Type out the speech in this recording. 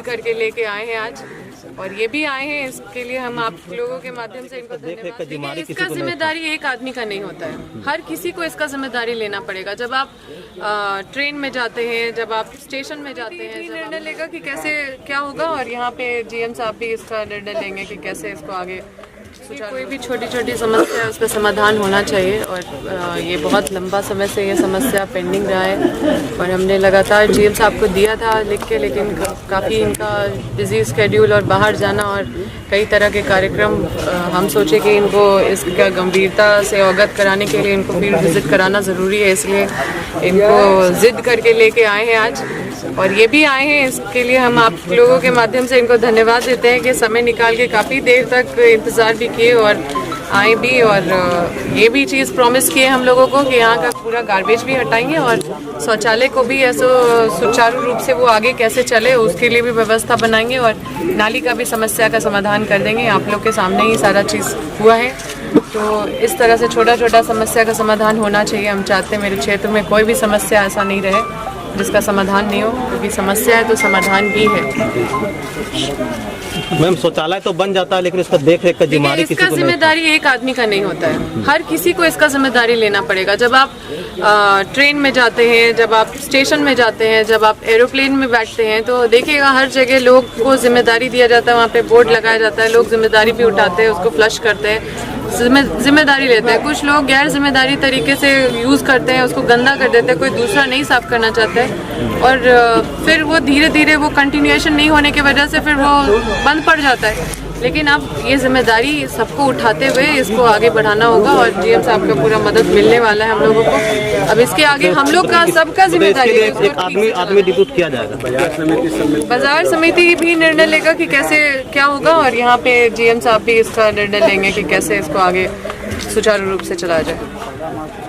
करके लेके आए हैं आज, और ये भी आए हैं इसके लिए हम आप लोगों के माध्यम से इनको धन्यवाद देंगे। इसका जिम्मेदारी एक आदमी का नहीं होता है, हर किसी को इसका जिम्मेदारी लेना पड़ेगा। जब आप ट्रेन में जाते हैं, जब आप स्टेशन में जाते हैं, निर्णय लेगा कि कैसे क्या होगा, और यहाँ पे जीएम साहब भी इसका निर्णय लेंगे कि कैसे इसको आगे कोई भी छोटी छोटी समस्या है उसका समाधान होना चाहिए। और ये बहुत लंबा समय से ये समस्या पेंडिंग रहा है और हमने लगातार जीएम साहब को दिया था लिख के, लेकिन काफ़ी इनका बिजी स्केड्यूल और बाहर जाना और कई तरह के कार्यक्रम, हम सोचे कि इनको इसका गंभीरता से अवगत कराने के लिए इनको फील्ड विजिट कराना ज़रूरी है, इसलिए इनको ज़िद करके लेके आए हैं आज, और ये भी आए हैं इसके लिए हम आप लोगों के माध्यम से इनको धन्यवाद देते हैं कि समय निकाल के काफ़ी देर तक इंतज़ार भी किए और आए भी, और ये भी चीज़ प्रॉमिस किए हम लोगों को कि यहाँ का पूरा गार्बेज भी हटाएंगे और शौचालय को भी ऐसे सुचारू रूप से वो आगे कैसे चले उसके लिए भी व्यवस्था बनाएंगे, और नाली का भी समस्या का समाधान कर देंगे। आप लोग के सामने ही सारा चीज़ हुआ है, तो इस तरह से छोटा छोटा समस्या का समाधान होना चाहिए। हम चाहते हैं मेरे क्षेत्र में कोई भी समस्या ऐसा नहीं रहे जिसका समाधान नहीं हो, क्योंकि समस्या है तो समाधान भी है। मैम शौचालय तो बन जाता है, लेकिन इसका देख रेख का जिम्मेदारी किसी को जिम्मेदारी एक आदमी का नहीं होता है, हर किसी को इसका जिम्मेदारी लेना पड़ेगा। जब आप ट्रेन में जाते हैं, जब आप स्टेशन में जाते हैं, जब आप एरोप्लेन में बैठते हैं, तो देखिएगा हर जगह लोग को जिम्मेदारी दिया जाता है, वहाँ पे बोर्ड लगाया जाता है, लोग जिम्मेदारी भी उठाते हैं, उसको फ्लश करते हैं, जिम्मेदारी लेते हैं। कुछ लोग गैर जिम्मेदारी तरीके से यूज़ करते हैं, उसको गंदा कर देते हैं, कोई दूसरा नहीं साफ करना चाहता है, और फिर वो धीरे धीरे वो कंटिन्यूएशन नहीं होने की वजह से फिर वो बंद पड़ जाता है। लेकिन अब ये जिम्मेदारी सबको उठाते हुए इसको आगे बढ़ाना होगा, और जीएम साहब का पूरा मदद मिलने वाला है हम लोगों को। अब इसके आगे हम लोग का सबका जिम्मेदारी है, आदमी डिप्यूट किया जाएगा। बाजार समिति भी निर्णय लेगा कि कैसे क्या होगा, और यहाँ पे जीएम साहब भी इसका निर्णय लेंगे कि कैसे इसको आगे सुचारू रूप से चलाया जाए।